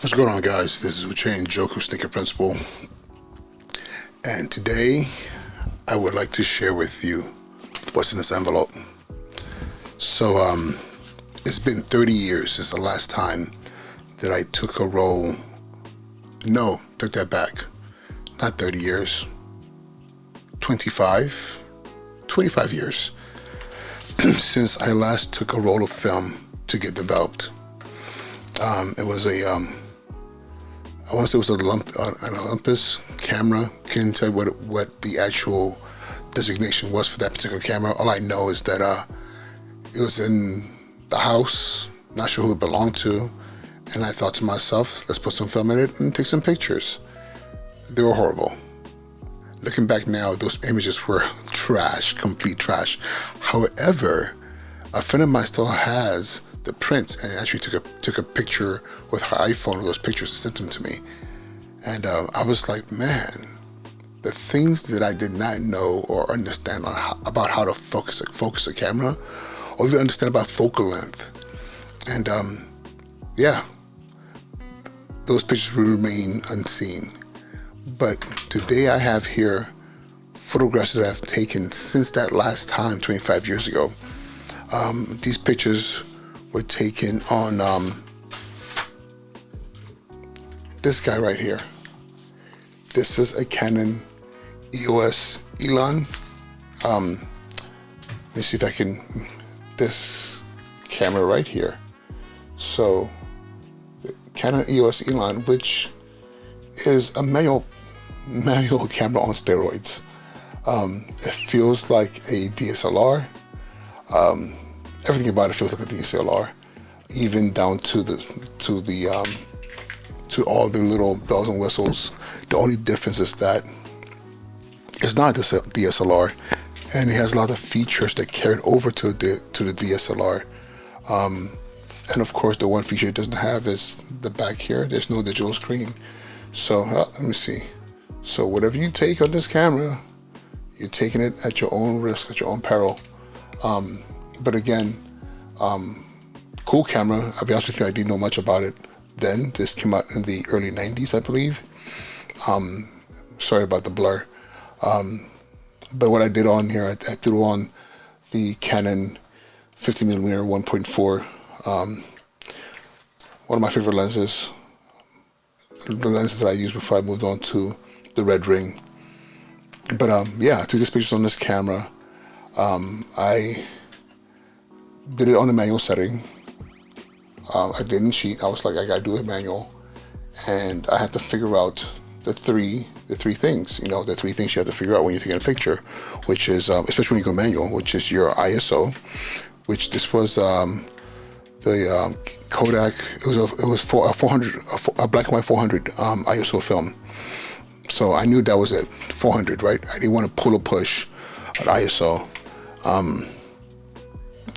What's going on, guys? This is Uche and Njoku, Sneaker Principal, and today I would like to share with you what's in this envelope. So it's been 30 years since the last time that I took a roll. No, took that back. Not 30 years. 25 years since I last took a roll of film to get developed. It was I want to say it was an Olympus camera. Can't tell you what the actual designation was for that particular camera. All I know is that it was in the house, not sure who it belonged to, and I thought to myself, let's put some film in it and take some pictures. They were horrible. Looking back now, those images were trash, complete trash. However, a friend of mine still has the prints and actually took a picture with her iPhone of those pictures and sent them to me. And I was like, man, the things that I did not know or understand about how to focus a camera, or even understand about focal length. And yeah, those pictures will remain unseen. But today I have here photographs that I've taken since that last time, 25 years ago. These pictures were taken on this guy right here. This is a Canon EOS Elan. Let me see if I can, this camera right here. So the Canon EOS Elan, which is a manual camera on steroids. It feels like a DSLR. Everything about it feels like a DSLR, even down to all the little bells and whistles. The only difference is that it's not a DSLR, and it has a lot of features that carried over to the DSLR. And of course, the one feature it doesn't have is the back here. There's no digital screen. So let me see. So whatever you take on this camera, you're taking it at your own risk, at your own peril. But again, cool camera. I'll be honest with you, I didn't know much about it then. This came out in the early 90s, I believe. Sorry about the blur. But what I did on here, I threw on the Canon 50mm 1.4, one of my favorite lenses. The lenses that I used before I moved on to the red ring. But yeah, I took these pictures on this camera. I did it on the manual setting. I didn't cheat. I was like, I gotta do it manual, and I had to figure out the three things. You know, the three things you have to figure out when you're taking a picture, which is especially when you go manual, which is your ISO, which this was the Kodak. It was for a black and white 400 ISO film. So I knew that was it, 400, right? I didn't want to pull or push at ISO.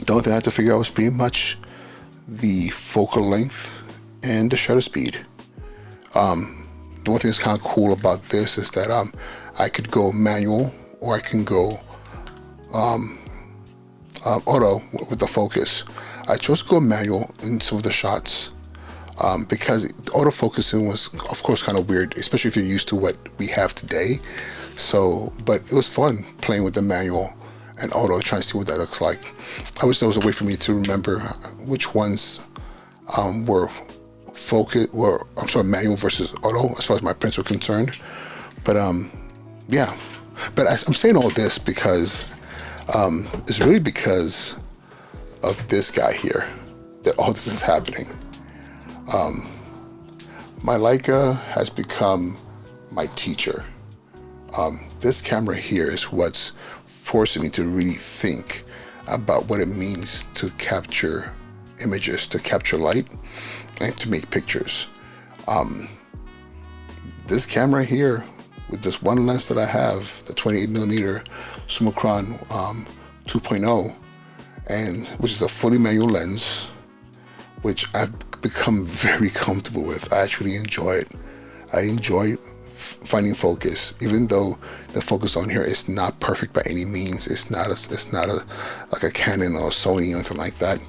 The only thing I had to figure out was pretty much the focal length and the shutter speed. The one thing that's kind of cool about this is that I could go manual or I can go auto with the focus. I chose to go manual in some of the shots because autofocusing was, of course, kind of weird, especially if you're used to what we have today. So, but it was fun playing with the manual and auto, trying to see what that looks like. I wish there was a way for me to remember which ones were manual versus auto as far as my prints were concerned. But yeah, but I'm saying all this because it's really because of this guy here that all this is happening. My Leica has become my teacher. This camera here is what's forcing me to really think about what it means to capture images, to capture light, and to make pictures. This camera here, with this one lens that I have, the 28mm Summicron 2.0, and which is a fully manual lens, which I've become very comfortable with. I actually enjoy it. I enjoy finding focus, even though the focus on here is not perfect by any means. It's not like a Canon or a Sony or anything like that.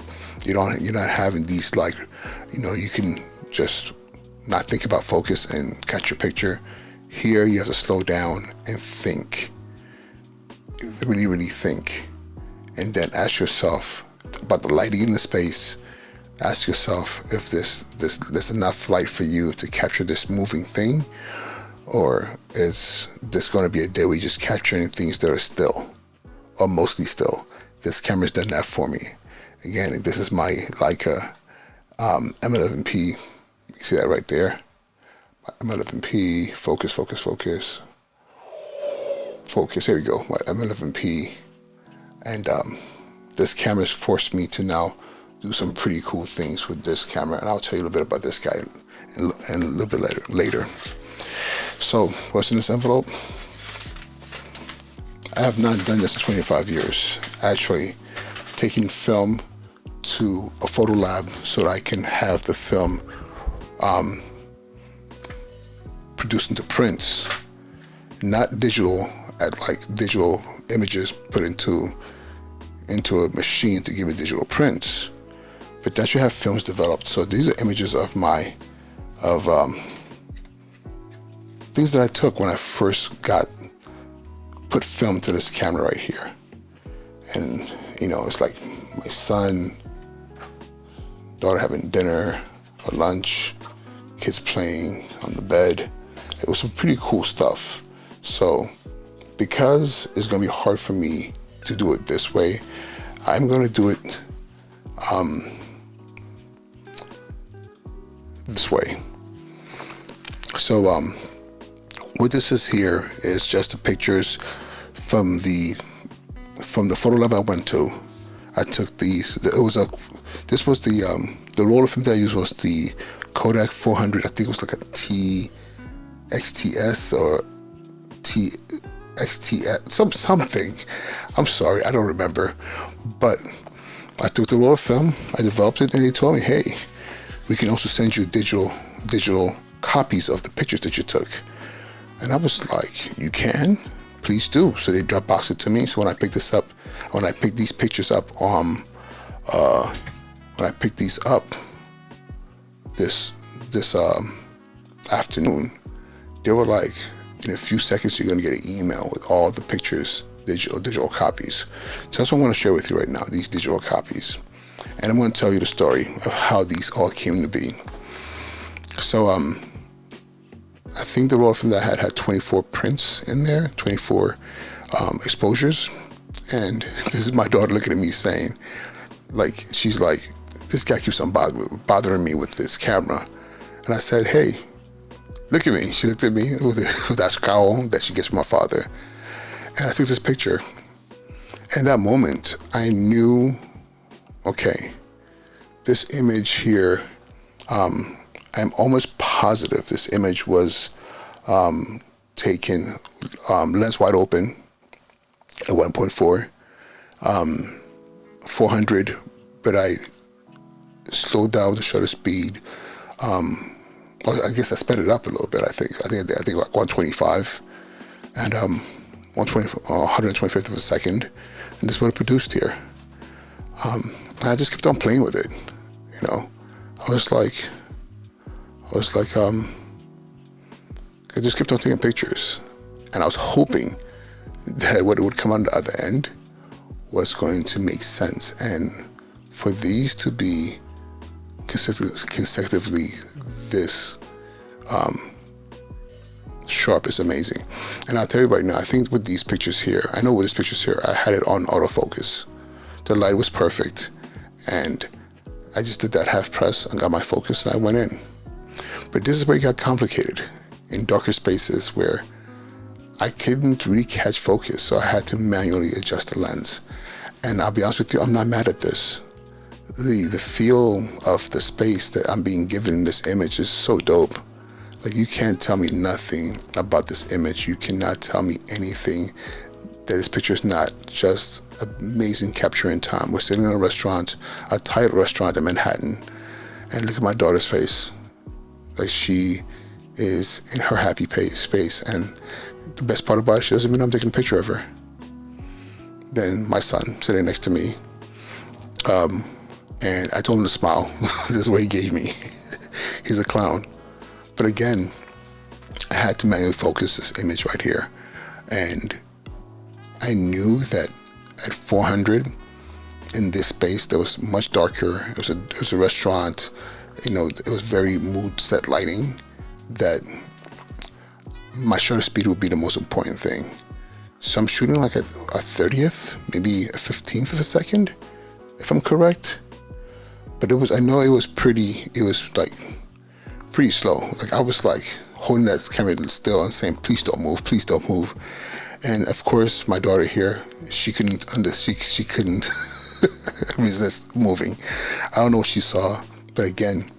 You're not having these, like, you know, you can just not think about focus and catch your picture. Here you have to slow down and think, really, really think, and then ask yourself about the lighting in the space. Ask yourself if there's enough light for you to capture this moving thing, or is this going to be a day where you just capturing things that are still, or mostly still. This camera's done that for me. Again, this is my Leica M11-P. You see that right there? M11-P, focus, focus, focus. Focus, here we go, my M11-P. And this camera's forced me to now do some pretty cool things with this camera. And I'll tell you a little bit about this guy in a little bit later. So, what's in this envelope? I have not done this in 25 years. Actually, taking film to a photo lab so that I can have the film produced into prints, not digital, like digital images put into a machine to give it digital prints, but that you have films developed. So these are images of things that I took when I first put film to this camera right here. And it's like my son, daughter having dinner or lunch, kids playing on the bed. It was some pretty cool stuff. So because it's going to be hard for me to do it this way, I'm going to do it this way. So what this is here is just the pictures from the photo lab I went to. I took these. This was the roller film that I used was the Kodak 400. I think it was like a TXTS or TXTS, something. I'm sorry, I don't remember. But I took the roller film, I developed it, and they told me, hey, we can also send you digital copies of the pictures that you took. And I was like, you can? Please do. So they Dropboxed it to me. So when I picked these pictures up, this afternoon, they were like, in a few seconds you're gonna get an email with all the pictures, digital copies. So that's what I want to share with you right now, these digital copies. And I'm going to tell you the story of how these all came to be. So I think the roll film that I had 24 prints in there, 24 exposures. And this is my daughter looking at me saying, like, she's like, this guy keeps on bothering me with this camera. And I said, hey, look at me. She looked at me with that scowl that she gets from my father. And I took this picture. And that moment, I knew, okay, this image here, I'm almost positive this image was taken lens wide open at 1.4, 400, but I slowed down the shutter speed. I guess I sped it up a little bit. I think like 125 and 125th of a second, and this is what it produced here. I just kept on playing with it, I just kept on taking pictures, and I was hoping that what would come on the other end was going to make sense, and for these to be consecutively this sharp is amazing. And I'll tell you right now, I think with these pictures here, I had it on autofocus. The light was perfect, and I just did that half press and got my focus, and I went in. But this is where it got complicated, in darker spaces where I couldn't really catch focus, so I had to manually adjust the lens. And I'll be honest with you, I'm not mad at this. The feel of the space that I'm being given in this image is so dope. Like, you can't tell me nothing about this image. You cannot tell me anything that this picture is not just amazing capture in time. We're sitting in a restaurant, a tight restaurant in Manhattan, and look at my daughter's face. Like, she is in her happy space, and the best part about it, she doesn't even know I'm taking a picture of her. Then my son sitting next to me, and I told him to smile. This is what he gave me. He's a clown. But again, I had to manually focus this image right here. And I knew that at 400 in this space that was much darker, it was a restaurant, you know, it was very mood set lighting, that my shutter speed would be the most important thing. So I'm shooting like a 30th, maybe a 15th of a second, if I'm correct. But I know it was like pretty slow. Like I was like holding that camera still and saying, please don't move, please don't move. And of course, my daughter here, she couldn't resist moving. I don't know what she saw, but again,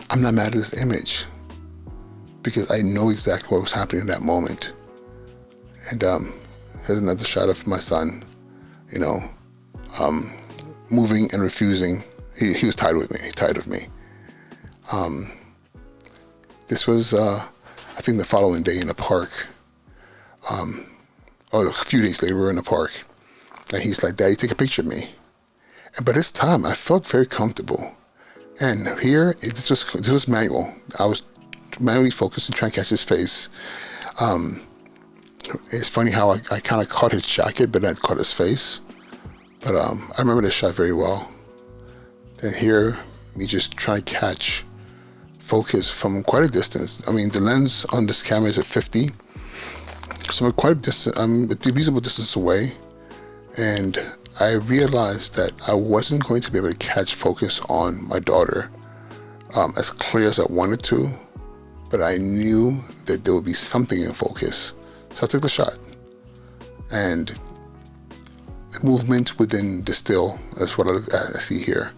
I'm not mad at this image because I know exactly what was happening in that moment. And here's another shot of my son, you know, moving and refusing. He was tired with me. He tired of me. This was, I think, the following day in the park. Or a few days later, we were in the park, and he's like, "Daddy, take a picture of me." And by this time, I felt very comfortable. And here, this was manual. I was manually focused and trying to catch his face. It's funny how I kind of caught his jacket, but not caught his face. But I remember this shot very well. And here, me just trying to catch focus from quite a distance. I mean, the lens on this camera is at 50. So I'm quite distant, I'm a reasonable distance away. And I realized that I wasn't going to be able to catch focus on my daughter as clear as I wanted to, but I knew that there would be something in focus. So I took the shot. And the movement within the still is what I see here.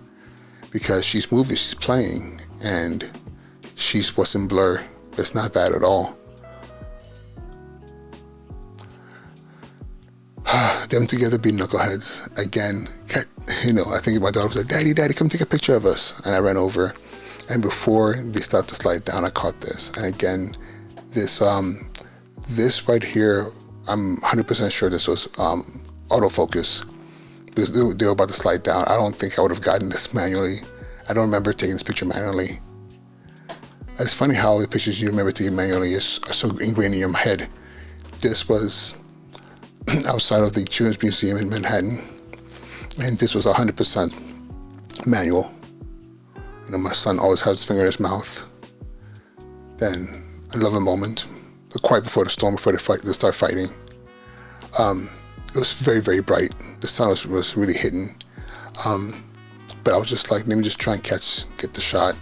Because she's moving, she's playing, and she's what's in blur, but it's not bad at all. Them together being knuckleheads. Again, you know, I think my daughter was like, Daddy, come take a picture of us. And I ran over, and before they start to slide down, I caught this. And again, this right here, I'm 100% sure this was autofocus. Because they were about to slide down. I don't think I would have gotten this manually. I don't remember taking this picture manually. It's funny how the pictures you remember taking manually are so ingrained in your head. This was outside of the Children's Museum in Manhattan, and this was 100% manual. You know, my son always has his finger in his mouth. Then I love a moment, quite before the storm, before they start fighting. It was very, very bright. The sun was really hitting. But I was just like, let me just try and get the shot.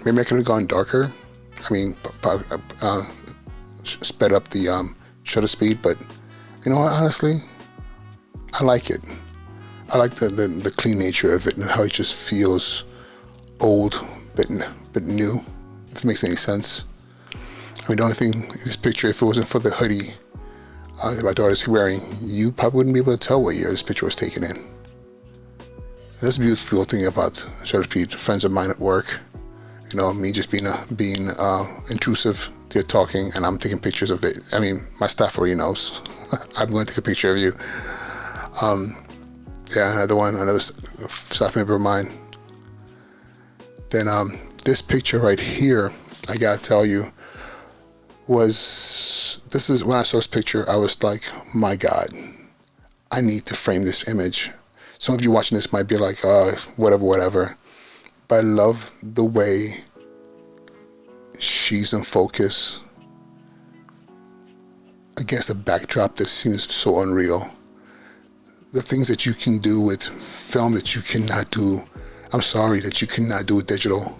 Maybe I could have gone darker. I mean, sped up the shutter speed, but you know what, honestly, I like it. I like the clean nature of it and how it just feels old but new, if it makes any sense. I mean, the only thing in this picture, if it wasn't for the hoodie that my daughter's wearing, you probably wouldn't be able to tell what year this picture was taken in. That's the beautiful thing about shutter speed. Friends of mine at work, you know, me just being intrusive. They're talking and I'm taking pictures of it. I mean, my staff already knows. I'm going to take a picture of you. Yeah, another staff member of mine. Then this picture right here, I gotta tell you, this is when I saw this picture, I was like, my God, I need to frame this image. Some of you watching this might be like, whatever. But I love the way she's in focus against a backdrop that seems so unreal. The things that you can do with film that you cannot do, that you cannot do with digital.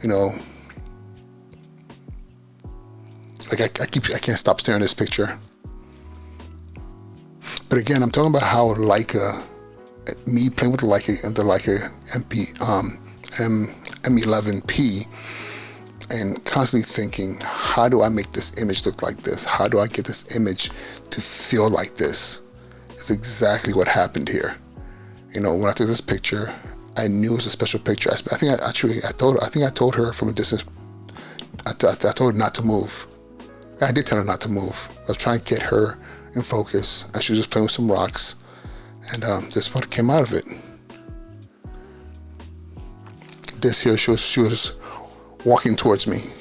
You know, like I can't stop staring at this picture. But again, I'm talking about how Leica, me playing with the Leica M11-P, and constantly thinking, how do I make this image look like this? How do I get this image to feel like this? It's exactly what happened here. You know, when I took this picture, I knew it was a special picture. I told her from a distance. I told her not to move. I did tell her not to move. I was trying to get her in focus, and she was just playing with some rocks, and this is what came out of it. this here, she was walking towards me.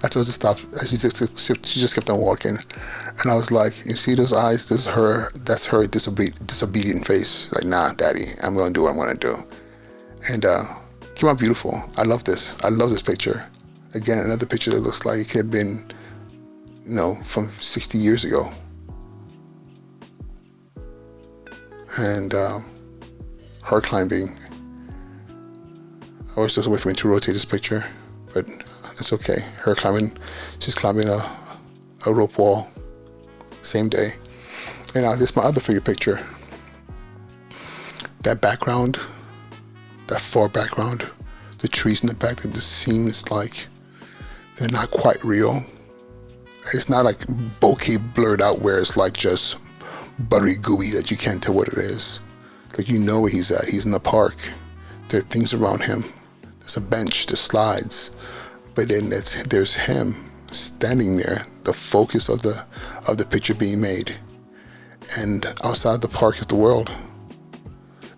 I told her to stop. She just kept on walking, and I was like, "You see those eyes? This is her. That's her disobedient face. Like, nah, daddy, I'm gonna do what I'm gonna do." And came out beautiful. I love this. I love this picture. Again, another picture that looks like it could have been, you know, from 60 years ago. And her climbing. I was just waiting for me to rotate this picture, but it's okay. Her climbing, she's climbing a rope wall, same day. And this is my other figure picture. That background, that far background, the trees in the back, that just seems like they're not quite real. It's not like bokeh blurred out where it's like just buttery gooey that you can't tell what it is. Like, you know where he's at. He's in the park. There are things around him. There's a bench, there's slides, but then there's him standing there, the focus of the picture being made. And outside the park is the world.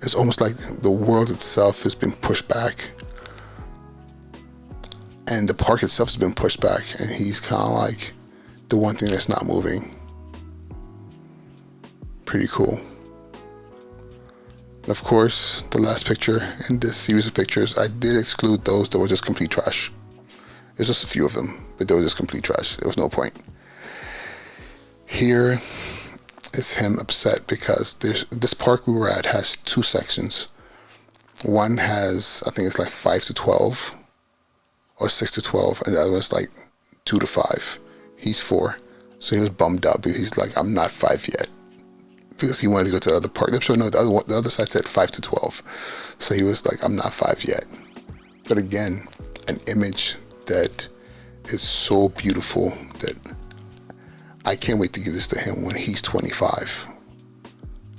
It's almost like the world itself has been pushed back, and the park itself has been pushed back, and he's kind of like the one thing that's not moving. Pretty cool. And of course, the last picture in this series of pictures, I did exclude those that were just complete trash. There's just a few of them, but they were just complete trash. There was no point. Here is him upset because this park we were at has two sections. One has, I think it's like 5 to 12 or 6 to 12, and the other one's like 2 to 5. He's 4, so he was bummed out because he's like, I'm not 5 yet, because he wanted to go to the other park. So no, the other side said 5 to 12, so he was like, I'm not 5 yet. But again, an image that is so beautiful that I can't wait to give this to him when he's 25,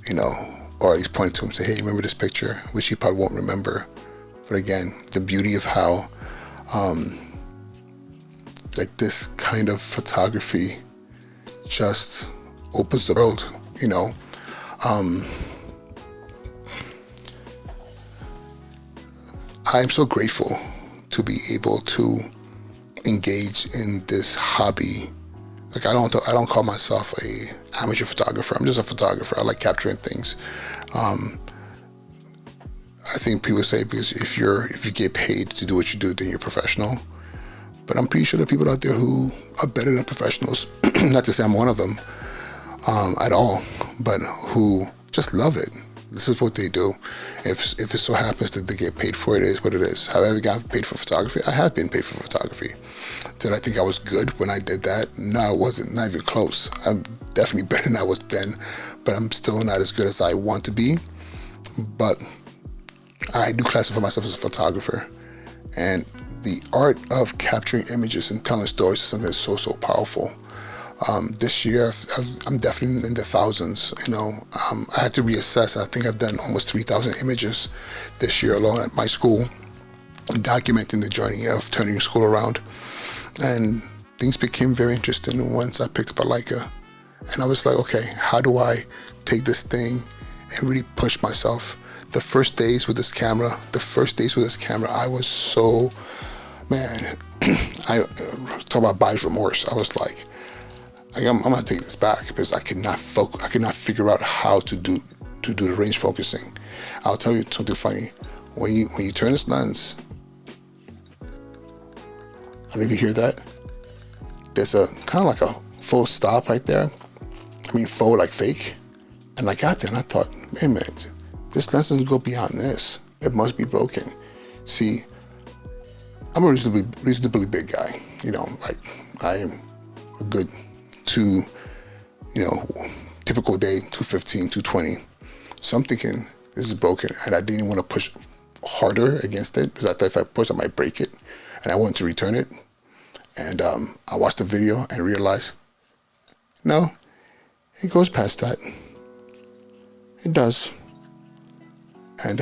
you know, or he's pointing to him and say, hey, remember this picture, which he probably won't remember. But again, the beauty of how like this kind of photography just opens the world, you know. I'm so grateful to be able to engage in this hobby. Like, I don't call myself a amateur photographer. I'm just a photographer. I like capturing things. I think people say because if you get paid to do what you do, then you're professional. But I'm pretty sure there are people out there who are better than professionals. Not to say I'm one of them at all, but who just love it. This is what they do. If it so happens that they get paid for it, it is what it is. Have I ever gotten paid for photography? I have been paid for photography. Did I think I was good when I did that? No, I wasn't. Not even close. I'm definitely better than I was then, but I'm still not as good as I want to be. But I do classify myself as a photographer. And the art of capturing images and telling stories is something that's so, so powerful. This year, I'm definitely in the thousands. You know, I had to reassess. I think I've done almost 3,000 images this year alone at my school, documenting the journey of turning school around. And things became very interesting once I picked up a Leica. And I was like, okay, how do I take this thing and really push myself? The first days with this camera, I was so, man, I talk about buyer's remorse. I was like, I'm gonna take this back because I could not figure out how to do the range focusing. I'll tell you something funny. When you turn this lens, I don't know if you hear that. There's a kind of like a full stop right there. I mean, full like fake. And I got there and I thought, wait a minute, this lens doesn't go beyond this. It must be broken. See, I'm a reasonably big guy. You know, like I am a good typical day, 215, 220. So I'm thinking this is broken, and I didn't want to push harder against it because I thought if I push, I might break it, and I wanted to return it. And I watched the video and realized, no, it goes past that. It does. And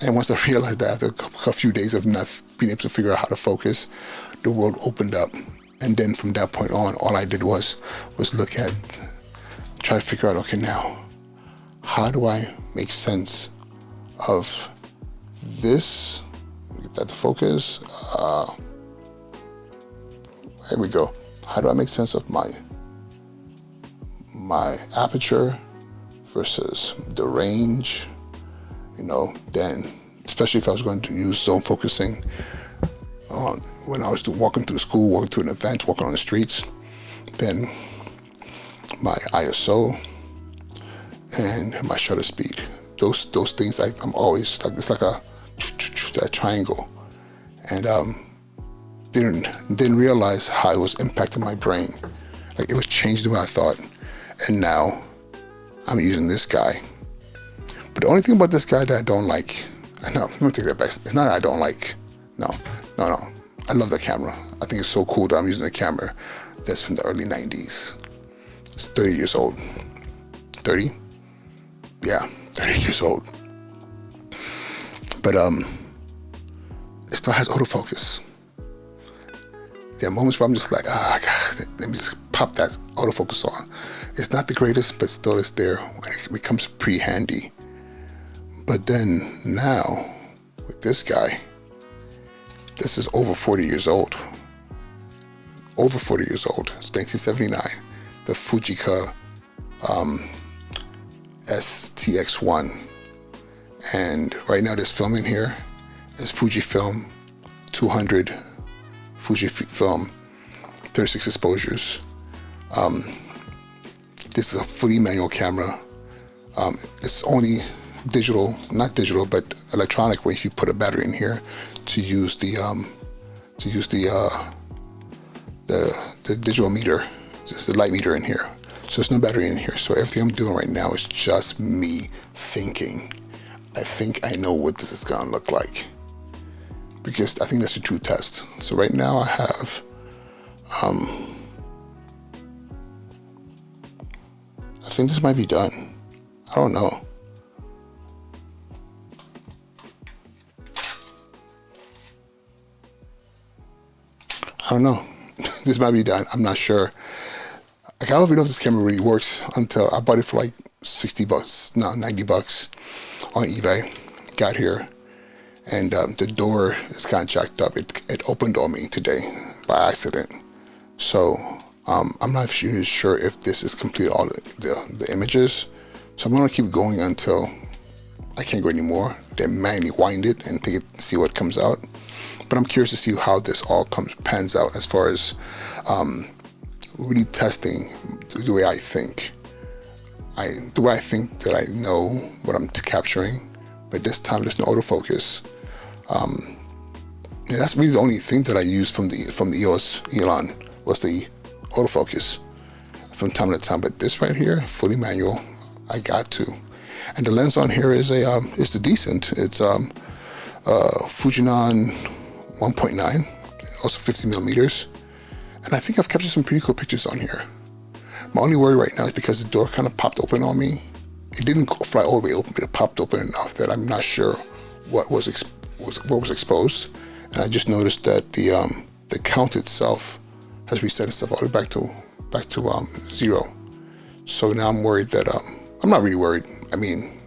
once I realized that after a few days of not being able to figure out how to focus, the world opened up. And then from that point on, all I did was try to figure out, okay, now, how do I make sense of this, get that to focus. Here we go. How do I make sense of my aperture versus the range? You know, then, especially if I was going to use zone focusing when I was walking through school, walking to an event, walking on the streets, then my ISO and my shutter speed. Those things I'm always like, it's like that triangle, and didn't realize how it was impacting my brain. Like, it was changing the way I thought, and now I'm using this guy. But the only thing about this guy that I don't like, no, let me take that back. It's not that I don't like. No. I love the camera. I think it's so cool that I'm using a camera that's from the early 90s. It's 30 years old. 30? Yeah, 30 years old. But it still has autofocus. There are moments where I'm just like, God, let me just pop that autofocus on. It's not the greatest, but still it's there, and it becomes pretty handy. But then now, with this guy, this is over 40 years old. Over 40 years old. It's 1979. The Fujica STX1. And right now this film in here is Fujifilm 200, Fujifilm 36 exposures. This is a fully manual camera. It's only digital, not digital, but electronic when you put a battery in here to use the digital meter, the light meter in here. So there's no battery in here. So everything I'm doing right now is just me thinking. I think I know what this is gonna look like, because I think that's a true test. So right now I have I think this might be done. I don't know. This might be done. I'm not sure. I don't even know if this camera really works until I bought it for like 60 bucks, no, 90 bucks on eBay. Got here, and the door is kind of jacked up. It opened on me today by accident. So I'm not sure if this is complete all the images. So I'm gonna keep going until I can't go anymore. Then manually wind it and take it, see what comes out. But I'm curious to see how this all pans out as far as really testing the way I think. The way I think that I know what I'm capturing, but this time there's no autofocus. And that's really the only thing that I used from the EOS Elon was the autofocus from time to time. But this right here, fully manual, I got to. And the lens on here is the decent. It's Fujinon 1.9, also 50 millimeters. And I think I've captured some pretty cool pictures on here. My only worry right now is because the door kind of popped open on me. It didn't fly all the way open, but it popped open enough that I'm not sure what was exposed. And I just noticed that the count itself has reset itself all the way back to 0. So now I'm worried that I'm not really worried. I mean,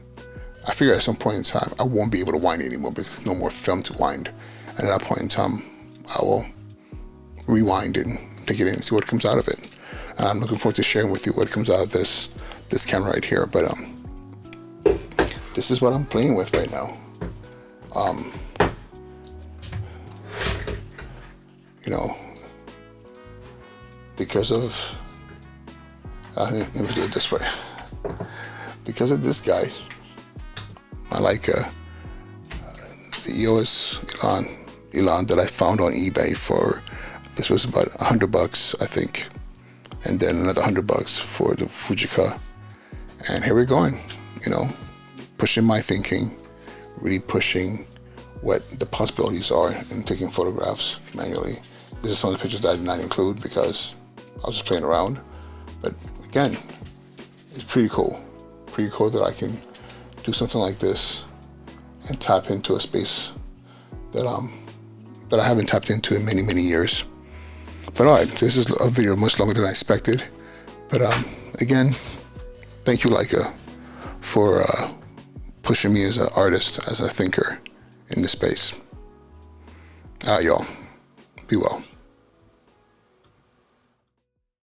I figure at some point in time I won't be able to wind it anymore, because there's no more film to wind. And at that point in time, I will rewind it and take it in and see what comes out of it. And I'm looking forward to sharing with you what comes out of this camera right here. But this is what I'm playing with right now. You know, because of let me do it this way. Because of this guy, my Leica, the EOS Elon that I found on eBay for, this was about $100, I think, and then another $100 for the Fujica. And here we're going, you know, pushing my thinking, really pushing what the possibilities are in taking photographs manually. These are some of the pictures that I did not include because I was just playing around. But again, it's pretty cool. Pretty cool that I can do something like this and tap into a space that I haven't tapped into in many, many years. But all right, this is a video much longer than I expected. But again, thank you, Leica, for pushing me as an artist, as a thinker in the space. All right, y'all. Be well.